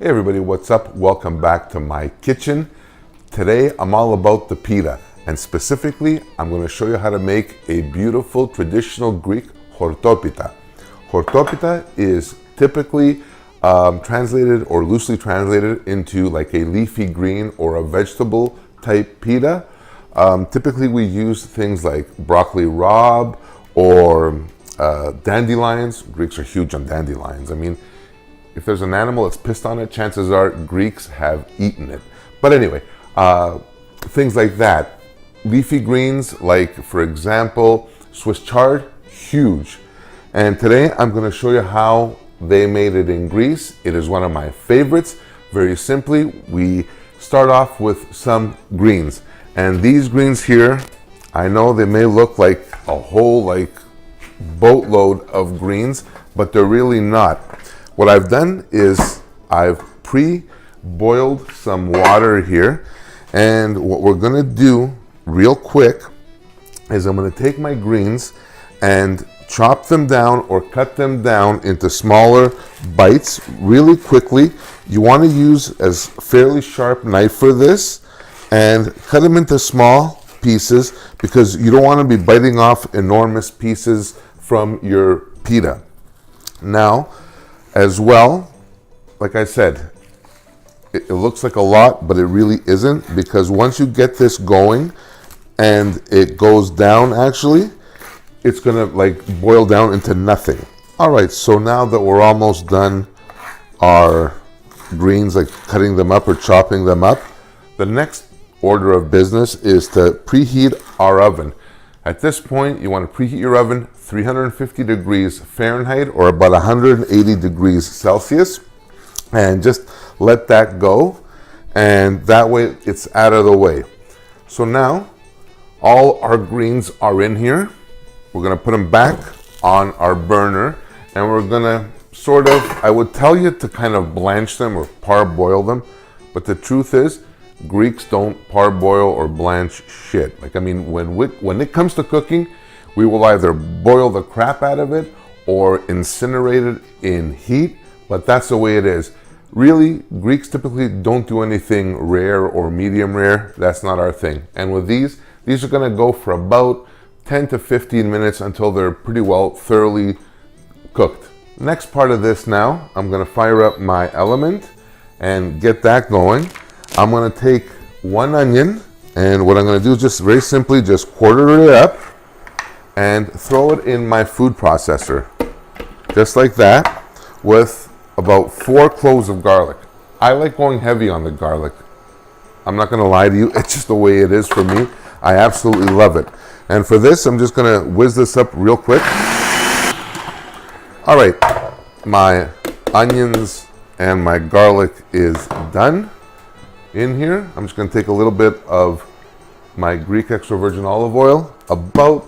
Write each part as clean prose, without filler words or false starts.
Hey everybody, what's up? Welcome back to my kitchen. Today I'm all about the pita, and specifically I'm going to show you how to make a beautiful traditional Greek hortopita. Hortopita is typically translated or loosely translated into like a leafy green or a vegetable type pita. Typically we use things like broccoli rabe or dandelions. Greeks are huge on dandelions. I mean, if there's an animal that's pissed on it, chances are Greeks have eaten it. But anyway, things like that. Leafy greens, like for example, Swiss chard, huge. And today I'm going to show you how they made it in Greece. It is one of my favorites. Very simply, we start off with some greens. And these greens here, I know they may look like a whole boatload of greens, but they're really not. What I've done is I've pre-boiled some water here, and what we're gonna do real quick is I'm gonna take my greens and chop them down or cut them down into smaller bites really quickly. You wanna use a fairly sharp knife for this and cut them into small pieces because you don't wanna be biting off enormous pieces from your pita. Now, as well, like I said, it looks like a lot, but it really isn't, because once you get this going and it goes down, actually, it's gonna boil down into nothing. All right, so now that we're almost done our greens, like cutting them up or chopping them up, the next order of business is to preheat our oven. At this point, you want to preheat your oven 350 degrees Fahrenheit or about 180 degrees Celsius, and just let that go, and that way it's out of the way. So now all our greens are in here. We're going to put them back on our burner, and we're going to sort of, I would tell you to kind of blanch them or parboil them, but the truth is Greeks don't parboil or blanch shit. When it comes to cooking, we will either boil the crap out of it or incinerate it in heat, but that's the way it is. Really, Greeks typically don't do anything rare or medium rare. That's not our thing. And with these are gonna go for about 10 to 15 minutes until they're pretty well thoroughly cooked. Next part of this now, I'm gonna fire up my element and get that going. I'm gonna take one onion, and what I'm gonna do is just very simply just quarter it up and throw it in my food processor, just like that, with about 4 cloves of garlic. I like going heavy on the garlic. I'm not gonna lie to you, it's just the way it is for me. I absolutely love it. And for this, I'm just gonna whiz this up real quick. All right, my onions and my garlic is done. In here, I'm just going to take a little bit of my Greek extra virgin olive oil, about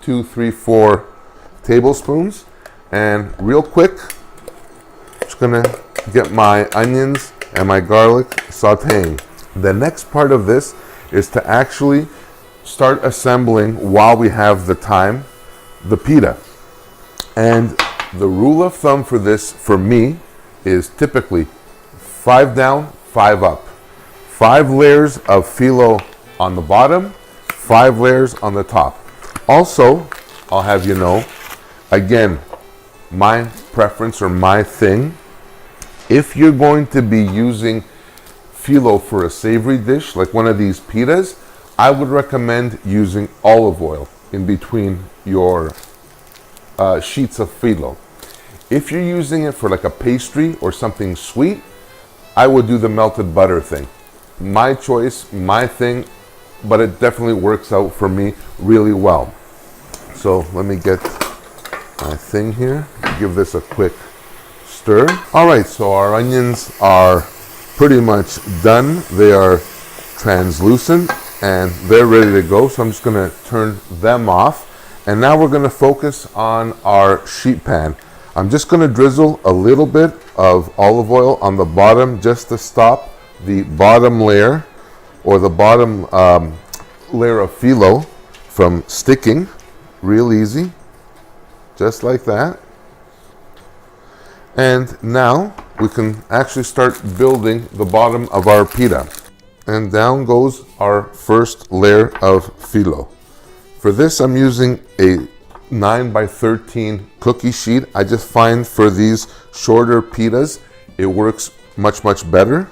2, 3, 4 tablespoons, and real quick, just going to get my onions and my garlic sauteing. The next part of this is to actually start assembling, while we have the time, the pita. And the rule of thumb for this, for me, is typically 5 down, 5 up. 5 layers of phyllo on the bottom, 5 layers on the top. Also, I'll have you know, again, my preference or my thing, if you're going to be using phyllo for a savory dish, like one of these pitas, I would recommend using olive oil in between your sheets of phyllo. If you're using it for like a pastry or something sweet, I would do the melted butter thing. My choice, my thing, but it definitely works out for me really well. So let me get my thing here, give this a quick stir. All right, so our onions are pretty much done. They are translucent and they're ready to go. So I'm just gonna turn them off. And now we're gonna focus on our sheet pan. I'm just gonna drizzle a little bit of olive oil on the bottom just to stop the bottom layer or the bottom layer of phyllo from sticking. Real easy, just like that. And now we can actually start building the bottom of our pita. And down goes our first layer of phyllo. For this, I'm using a 9 by 13 cookie sheet. I just find for these shorter pitas, it works much, much better.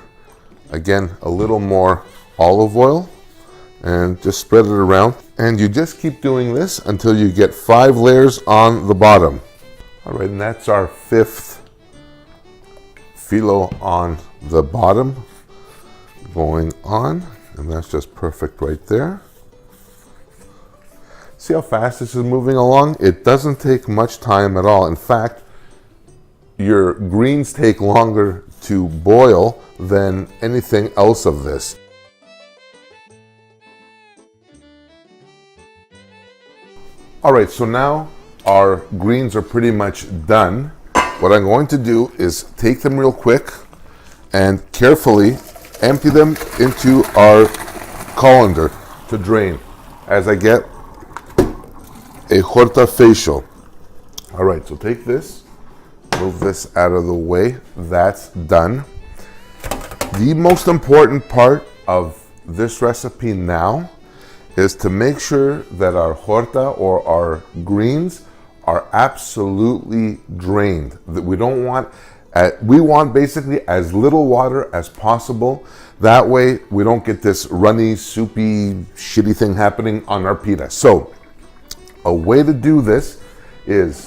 Again, a little more olive oil and just spread it around. And you just keep doing this until you get 5 layers on the bottom. All right, and that's our 5th phyllo on the bottom going on, and that's just perfect right there. See how fast this is moving along? It doesn't take much time at all. In fact, your greens take longer to boil than anything else of this. All right, so now our greens are pretty much done. What I'm going to do is take them real quick and carefully empty them into our colander to drain as I get a hortopita. All right, so take this, move this out of the way. That's done. The most important part of this recipe now is to make sure that our horta or our greens are absolutely drained. That we don't want, we want basically as little water as possible. That way we don't get this runny, soupy, shitty thing happening on our pita. So a way to do this is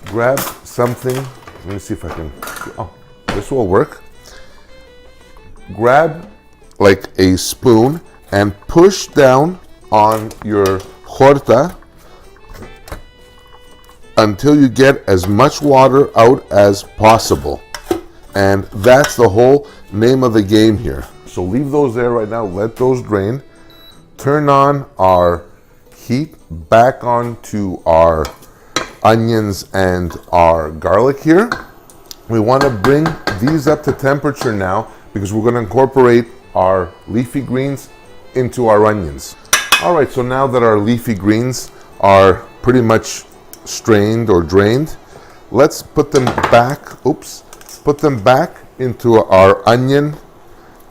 grab something. Let me see if I can, oh, this will work. Grab like a spoon and push down on your horta until you get as much water out as possible. And that's the whole name of the game here. So leave those there right now, let those drain. Turn on our heat back onto our onions and our garlic here. We want to bring these up to temperature now because we're going to incorporate our leafy greens into our onions. All right, so now that our leafy greens are pretty much strained or drained, let's put them back, put them back into our onion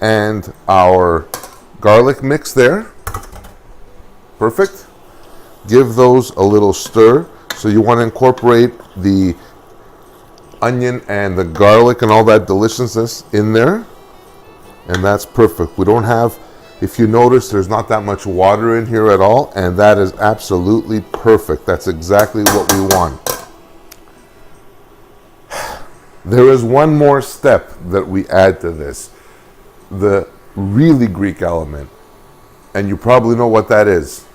and our garlic mix there. Perfect. Give those a little stir. So you want to incorporate the onion and the garlic and all that deliciousness in there. And that's perfect. We don't have, if you notice, there's not that much water in here at all, and that is absolutely perfect. That's exactly what we want. There is one more step that we add to this, the really Greek element, and you probably know what that is.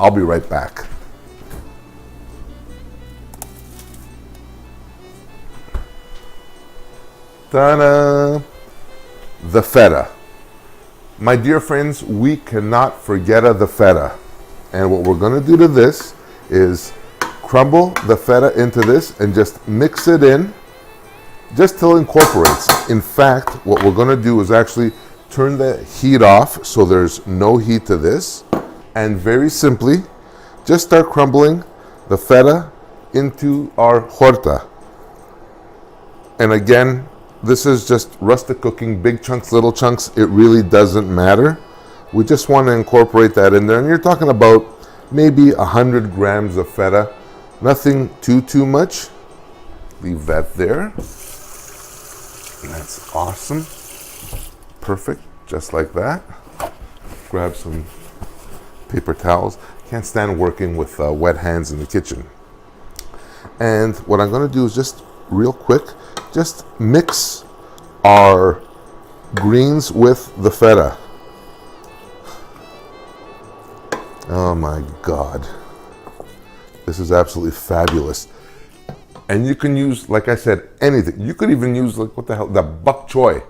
I'll be right back. Ta-da! The feta. My dear friends, we cannot forget the feta. And what we're going to do to this is crumble the feta into this and just mix it in just till it incorporates. In fact, what we're going to do is actually turn the heat off so there's no heat to this. And very simply, just start crumbling the feta into our horta. And again, this is just rustic cooking, big chunks, little chunks, it really doesn't matter. We just want to incorporate that in there. And you're talking about maybe 100 grams of feta. Nothing too much. Leave that there. And that's awesome. Perfect, just like that. Grab some paper towels. Can't stand working with wet hands in the kitchen. And what I'm going to do is just real quick, just mix our greens with the feta. Oh my God. This is absolutely fabulous. And you can use, like I said, anything. You could even use, like, what the hell, the bok choy.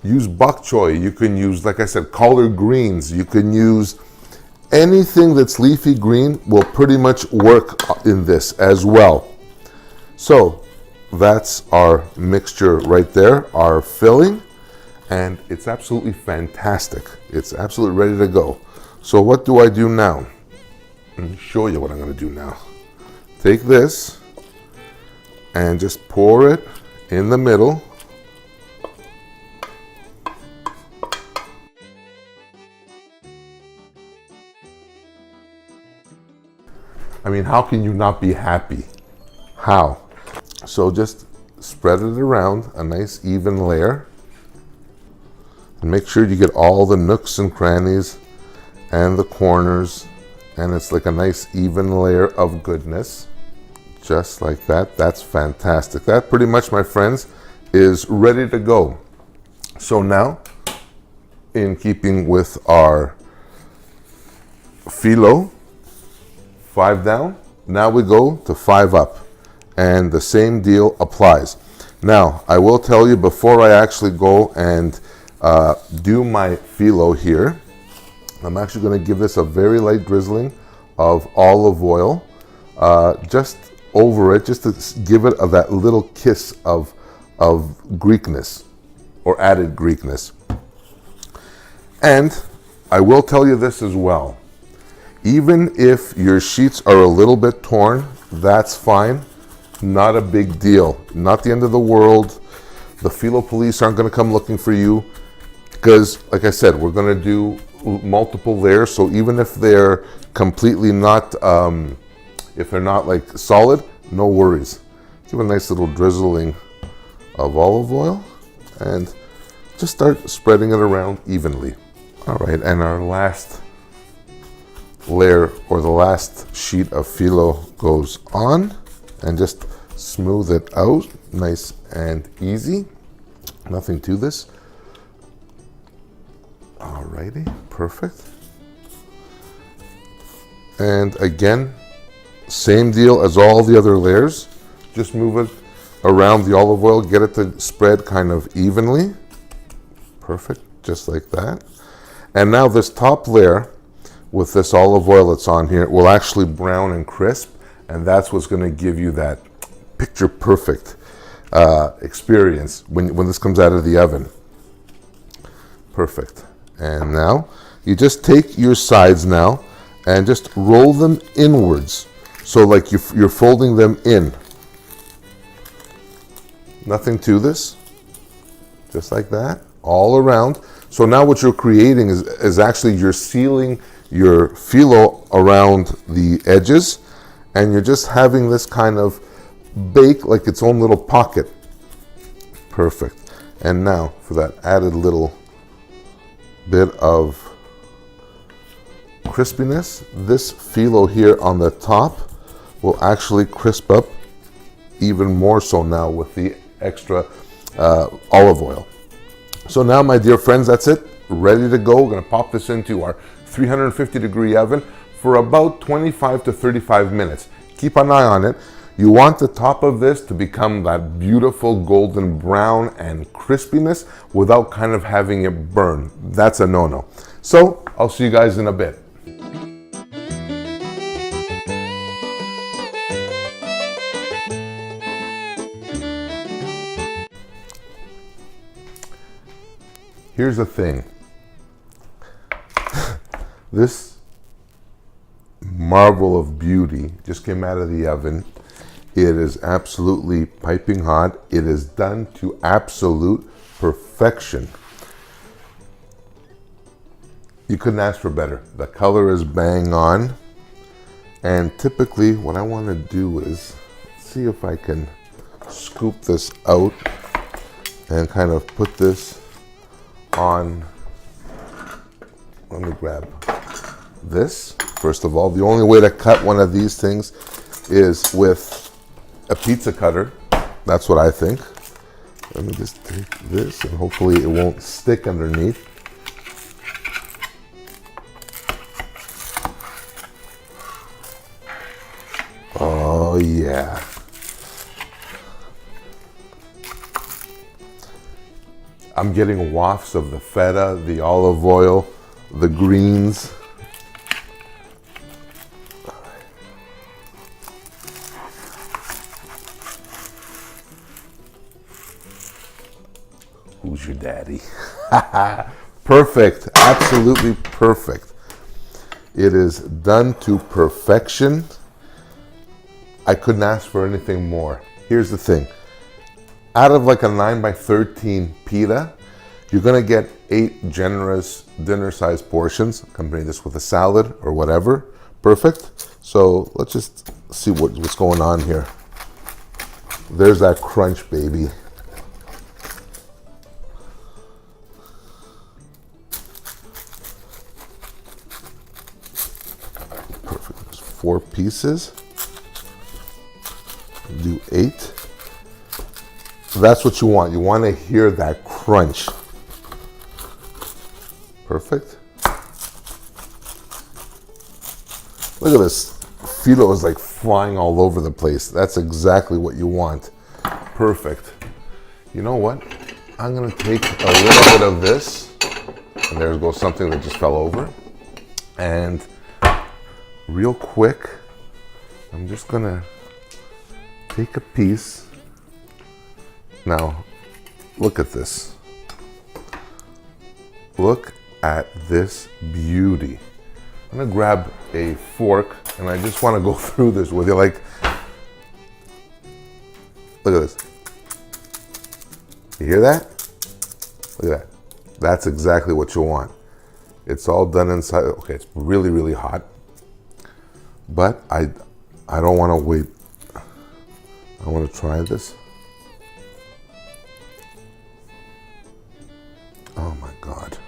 Use bok choy. You can use, like I said, collard greens. You can use anything that's leafy green will pretty much work in this as well. So that's our mixture right there, our filling, and it's absolutely fantastic. It's absolutely ready to go. So what do I do now? Let me show you what I'm going to do now. Take this and just pour it in the middle. I mean, how can you not be happy? How? So just spread it around, a nice even layer. And make sure you get all the nooks and crannies and the corners, and it's like a nice even layer of goodness. Just like that. That's fantastic. That pretty much, my friends, is ready to go. So now, in keeping with our Phyllo, 5 down, now we go to 5 up, and the same deal applies. Now, I will tell you before I actually go and do my Phyllo here, I'm actually going to give this a very light drizzling of olive oil, just over it, just to give it that little kiss of Greekness, or added Greekness. And I will tell you this as well. Even if your sheets are a little bit torn, that's fine. Not a big deal. Not the end of the world. The Phyllo police aren't going to come looking for you, because, like I said, we're going to do multiple layers. So even if they're completely not, if they're not like solid, no worries. Give a nice little drizzling of olive oil and just start spreading it around evenly. All right, and our last layer, or the last sheet of Phyllo, goes on, and just smooth it out, nice and easy. Nothing to this. Alrighty, perfect. And again, same deal as all the other layers. Just move it around the olive oil, get it to spread kind of evenly. Perfect, just like that. And now this top layer with this olive oil that's on here will actually brown and crisp, and that's what's going to give you that picture perfect experience when this comes out of the oven. Perfect. And now you just take your sides now and just roll them inwards, so like you're folding them in. Nothing to this, just like that, all around. So now what you're creating is actually you're sealing your Phyllo around the edges, and you're just having this kind of bake like its own little pocket. Perfect. And now for that added little bit of crispiness, this Phyllo here on the top will actually crisp up even more so now with the extra olive oil. So now, my dear friends, that's it. Ready to go. We're going to pop this into our 350-degree oven for about 25 to 35 minutes. Keep an eye on it. You want the top of this to become that beautiful golden brown and crispiness without kind of having it burn. That's a no-no. So I'll see you guys in a bit. Here's the thing. This marvel of beauty just came out of the oven. It is absolutely piping hot. It is done to absolute perfection. You couldn't ask for better. The color is bang on. And typically what I want to do is see if I can scoop this out and kind of put this on. Let me grab this. First of all, the only way to cut one of these things is with a pizza cutter. That's what I think. Let me just take this, and hopefully it won't stick underneath. Oh yeah. I'm getting wafts of the feta, the olive oil, the greens. Who's your daddy? Perfect, absolutely perfect. It is done to perfection. I couldn't ask for anything more. Here's the thing. out of like a 9 by 13 pita, you're gonna get 8 generous dinner-sized portions. Accompany this with a salad or whatever. Perfect. So let's just see what's going on here. There's that crunch, baby. Perfect. There's 4 pieces. Do 8. That's what you want. You want to hear that crunch. Perfect. Look at this. Phyllo is like flying all over the place. That's exactly what you want. Perfect. You know what? I'm going to take a little bit of this. And there goes something that just fell over. And real quick, I'm just going to take a piece. Now, look at this. Look at this beauty. I'm gonna grab a fork and I just wanna go through this with you. Like, look at this. You hear that? Look at that. That's exactly what you want. It's all done inside. Okay, it's really, really hot. But I don't wanna wait. I wanna try this. Oh my God.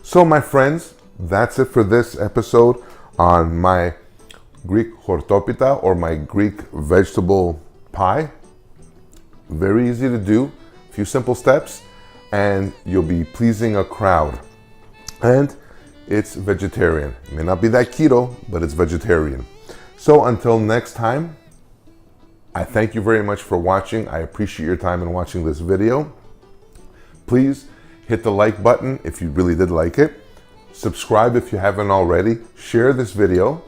So my friends, that's it for this episode on my Greek hortopita, or my Greek vegetable pie. Very easy to do, a few simple steps, and you'll be pleasing a crowd. And it's vegetarian. It may not be that keto, but it's vegetarian. So until next time, I thank you very much for watching. I appreciate your time in watching this video. Please hit the like button if you really did like it. Subscribe if you haven't already. Share this video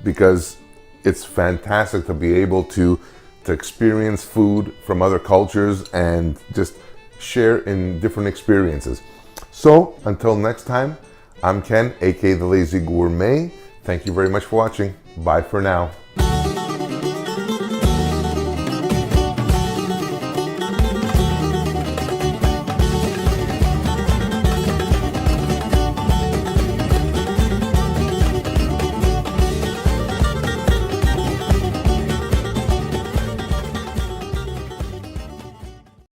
because it's fantastic to be able to experience food from other cultures and just share in different experiences. So until next time, I'm Ken, aka The Lazy Gourmet. Thank you very much for watching. Bye for now.